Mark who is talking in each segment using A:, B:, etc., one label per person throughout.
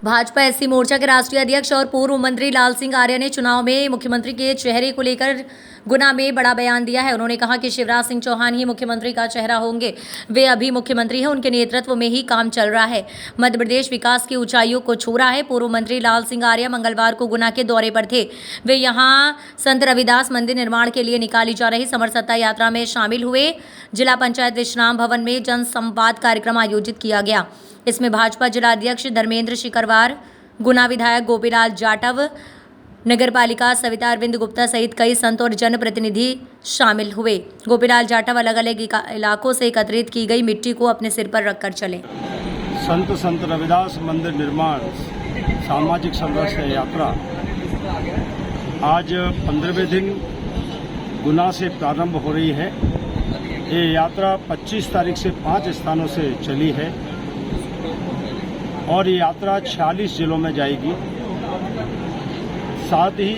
A: Bhajpa SC मोर्चा के राष्ट्रीय अध्यक्ष और पूर्व मंत्री लाल सिंह आर्य ने चुनाव में मुख्यमंत्री के चेहरे को लेकर गुना में बड़ा बयान दिया है। उन्होंने कहा कि शिवराज सिंह चौहान ही मुख्यमंत्री का चेहरा होंगे। वे अभी मुख्यमंत्री हैं, उनके नेतृत्व में ही काम चल रहा है। मध्य प्रदेश विकास की ऊंचाइयों को छू रहा है। पूर्व मंत्री लाल सिंह आर्य मंगलवार को गुना के दौरे पर थे। वे यहां संत रविदास मंदिर निर्माण के लिए निकाली जा रही समर सत्ता यात्रा में शामिल हुए। जिला पंचायत विश्राम भवन में जन संवाद कार्यक्रम आयोजित किया गया। इसमें भाजपा जिला अध्यक्ष धर्मेंद्र शिकरवार, गुना विधायक गोपीलाल जाटव, नगर पालिका सविता अरविंद गुप्ता सहित कई संत और जनप्रतिनिधि शामिल हुए। गोपीलाल जाटव अलग अलग इलाकों से एकत्रित की गई मिट्टी को अपने सिर पर रखकर चले।
B: संत रविदास मंदिर निर्माण सामाजिक संघर्ष यात्रा आज 15वें दिन गुना से प्रारंभ हो रही है। ये यात्रा 25 तारीख से 5 स्थानों से चली है और ये यात्रा 46 जिलों में जाएगी। साथ ही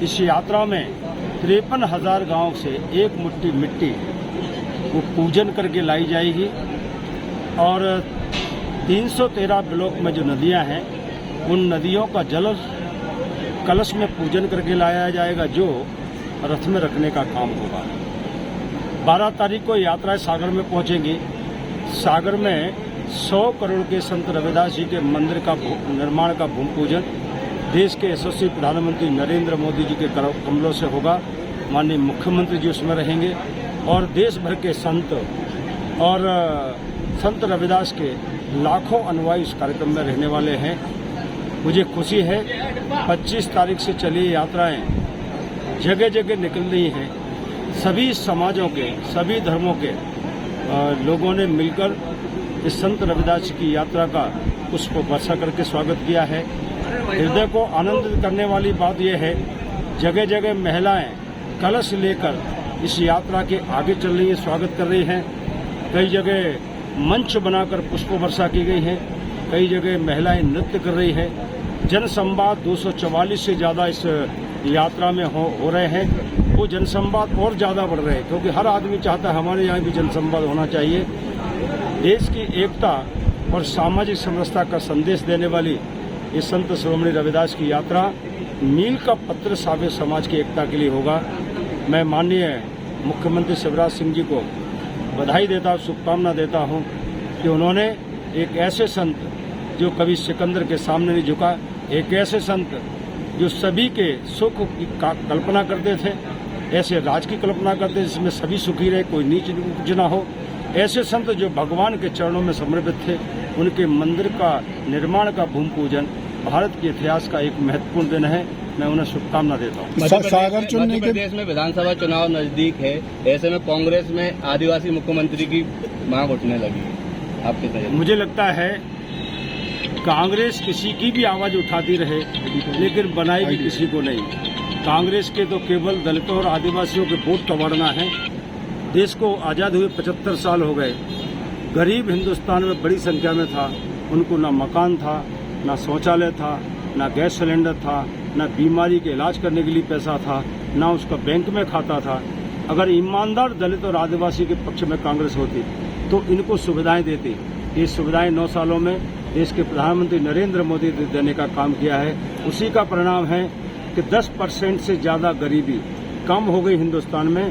B: इस यात्रा में 53,000 गांव से एक मुट्ठी मिट्टी वो पूजन करके लाई जाएगी और 313 ब्लॉक में जो नदियां हैं उन नदियों का जल कलश में पूजन करके लाया जाएगा, जो रथ में रखने का काम होगा। 12 तारीख को यात्रा सागर में पहुंचेगी। सागर में 100 करोड़ के संत रविदास जी के मंदिर का निर्माण का भूमि पूजन देश के यशस्वी प्रधानमंत्री नरेंद्र मोदी जी के कमलों से होगा। माननीय मुख्यमंत्री जी उसमें रहेंगे और देश भर के संत और संत रविदास के लाखों अनुयायी इस कार्यक्रम में रहने वाले हैं। मुझे खुशी है 25 तारीख से चली यात्राएं जगह जगह निकल रही हैं। सभी समाजों के, सभी धर्मों के लोगों ने मिलकर इस संत रविदास की यात्रा का पुष्प वर्षा करके स्वागत किया है। हृदय को आनंदित करने वाली बात यह है, जगह जगह महिलाएं कलश लेकर इस यात्रा के आगे चल रही है, स्वागत कर रही हैं। कई जगह मंच बनाकर पुष्प वर्षा की गई है, कई जगह महिलाएं नृत्य कर रही हैं। जनसंवाद 244 से ज़्यादा इस यात्रा में हो रहे हैं। वो जनसंवाद और ज़्यादा बढ़ रहे हैं क्योंकि हर आदमी चाहता है हमारे यहाँ भी जनसंवाद होना चाहिए। देश की एकता और सामाजिक समरसता का संदेश देने वाली इस संत शिरोमणि रविदास की यात्रा मील का पत्र साबित समाज की एकता के लिए होगा। मैं माननीय मुख्यमंत्री शिवराज सिंह जी को बधाई देता हूँ, शुभकामना देता हूँ कि उन्होंने एक ऐसे संत जो कभी सिकंदर के सामने नहीं झुका, एक ऐसे संत जो सभी के सुख की कल्पना करते थे, ऐसे राज की कल्पना करते थे जिसमें सभी सुखी रहे, कोई नीच न हो। ऐसे संत जो भगवान के चरणों में समर्पित थे, उनके मंदिर का निर्माण का भूमि पूजन भारत के इतिहास का एक महत्वपूर्ण दिन है। मैं उन्हें शुभकामना देता हूँ।
C: सागर चुनने के प्रदेश में विधानसभा चुनाव नजदीक है, ऐसे में कांग्रेस में आदिवासी मुख्यमंत्री की मांग उठने लगी है। आपके तरीके
B: मुझे लगता है कांग्रेस किसी की भी आवाज उठाती रहे लेकिन बनाएगी किसी को नहीं। कांग्रेस के तो केवल दलितों और आदिवासियों के वोट तोड़ना है। देश को आज़ाद हुए 75 साल हो गए। गरीब हिंदुस्तान में बड़ी संख्या में था, उनको ना मकान था, ना शौचालय था, ना गैस सिलेंडर था, ना बीमारी के इलाज करने के लिए पैसा था, ना उसका बैंक में खाता था। अगर ईमानदार दलित और आदिवासी के पक्ष में कांग्रेस होती तो इनको सुविधाएं देती। ये सुविधाएं 9 सालों में देश के प्रधानमंत्री नरेंद्र मोदी ने देने का काम किया है। उसी का परिणाम है कि 10% से ज़्यादा गरीबी कम हो गई हिंदुस्तान में।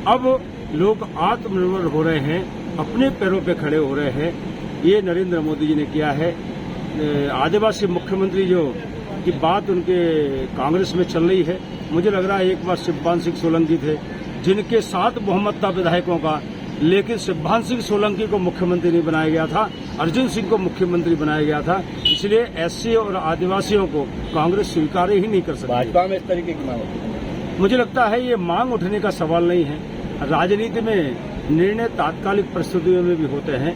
B: अब लोग आत्मनिर्भर हो रहे हैं, अपने पैरों पे खड़े हो रहे हैं। ये नरेंद्र मोदी जी ने किया है। आदिवासी मुख्यमंत्री जो की बात उनके कांग्रेस में चल रही है, मुझे लग रहा है एक बार शिवपाल सिंह सोलंकी थे जिनके साथ बहुमत था विधायकों का, लेकिन शिवपाल सिंह सोलंकी को मुख्यमंत्री नहीं बनाया गया था, अर्जुन सिंह को मुख्यमंत्री बनाया गया था। इसलिए एससी और आदिवासियों को कांग्रेस स्वीकार ही नहीं कर सकती।
C: भाजपा में इस तरीके की मांग
B: मुझे लगता है ये मांग उठने का सवाल नहीं है। राजनीति में निर्णय तात्कालिक परिस्थितियों में भी होते हैं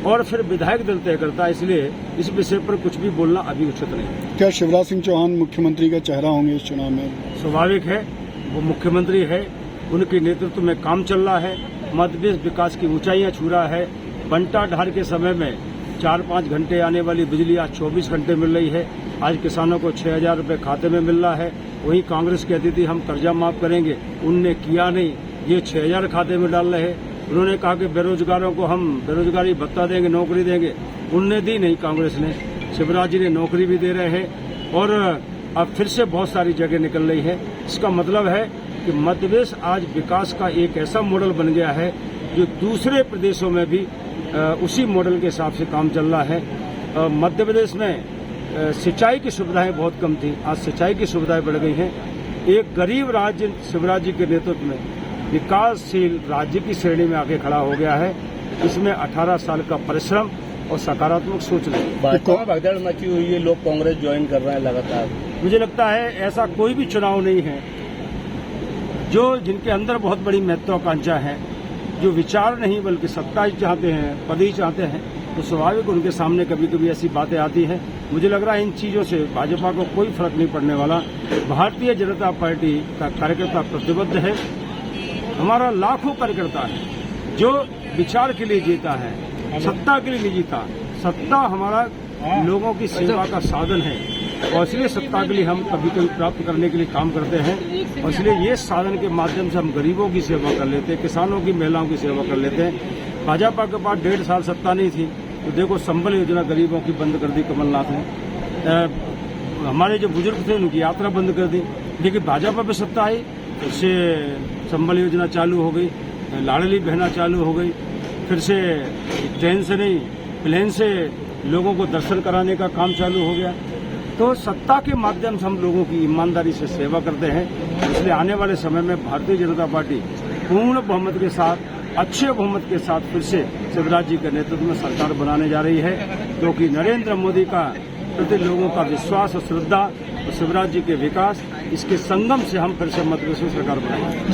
B: और फिर विधायक दल तय करता है, इसलिए इस विषय पर कुछ भी बोलना अभी उचित नहीं।
D: क्या शिवराज सिंह चौहान मुख्यमंत्री का चेहरा होंगे इस चुनाव में?
B: स्वाभाविक है, वो मुख्यमंत्री है, उनके नेतृत्व में काम चल रहा है। मध्य प्रदेश विकास की ऊंचाइयां छू रहा है। बंटा ढार के समय में 4-5 घंटे आने वाली बिजली आज 24 घंटे मिल रही है। आज किसानों को 6,000 रुपये खाते में मिल रहा है। वहीं कांग्रेस कहती थी हम कर्जा माफ करेंगे, उनने किया नहीं, ये 6,000 खाते में डाल रहे हैं। उन्होंने कहा कि बेरोजगारों को हम बेरोजगारी भत्ता देंगे, नौकरी देंगे, उनने दी नहीं कांग्रेस ने। शिवराज जी ने नौकरी भी दे रहे हैं और अब फिर से बहुत सारी जगह निकल रही है। इसका मतलब है कि मध्य प्रदेश आज विकास का एक ऐसा मॉडल बन गया है जो दूसरे प्रदेशों में भी उसी मॉडल के हिसाब से काम चल रहा है। मध्य प्रदेश में सिंचाई की सुविधाएं बहुत कम थी, आज सिंचाई की सुविधाएं बढ़ गई हैं। एक गरीब राज्य शिवराज जी के नेतृत्व में विकासशील राज्य की श्रेणी में आके खड़ा हो गया है। इसमें 18 साल का परिश्रम और सकारात्मक सोच रही।
C: भाजपा में भगदड़ मची हुई है, लोग कांग्रेस ज्वाइन कर रहे हैं लगातार।
B: मुझे लगता है ऐसा कोई भी चुनाव नहीं है जो जिनके अंदर बहुत बड़ी महत्वाकांक्षा है, जो विचार नहीं बल्कि सत्ता ही चाहते हैं, पद ही चाहते हैं, तो स्वाभाविक उनके सामने कभी कभी ऐसी बातें आती हैं। मुझे लग रहा है इन चीजों से भाजपा को कोई फर्क नहीं पड़ने वाला। भारतीय जनता पार्टी का कार्यकर्ता प्रतिबद्ध है। हमारा लाखों कार्यकर्ता है जो विचार के लिए जीता है, सत्ता के लिए नहीं जीता। सत्ता हमारा लोगों की सेवा का साधन है और इसलिए सत्ता के लिए हम कभी कभी प्राप्त करने के लिए काम करते हैं और इसलिए ये साधन के माध्यम से हम गरीबों की सेवा कर लेते हैं, किसानों की, महिलाओं की सेवा कर लेते हैं। भाजपा के पास 1.5 साल सत्ता नहीं थी तो देखो संबल योजना गरीबों की बंद कर दी कमलनाथ ने। हमारे जो बुजुर्ग थे उनकी यात्रा बंद कर दी, लेकिन भाजपा पे सत्ता आई, उससे संबल योजना चालू हो गई, लाडली बहना चालू हो गई, फिर से ट्रेन से नहीं प्लेन से लोगों को दर्शन कराने का काम चालू हो गया। तो सत्ता के माध्यम से हम लोगों की ईमानदारी से सेवा करते हैं। इसलिए आने वाले समय में भारतीय जनता पार्टी पूर्ण बहुमत के साथ, अच्छे बहुमत के साथ फिर से शिवराज जी के नेतृत्व में सरकार बनाने जा रही है, क्योंकि नरेंद्र मोदी का प्रति लोगों का विश्वास और श्रद्धा और शिवराज जी के विकास, इसके संगम से हम फिर से मध्य प्रदेश में सरकार बनाएंगे।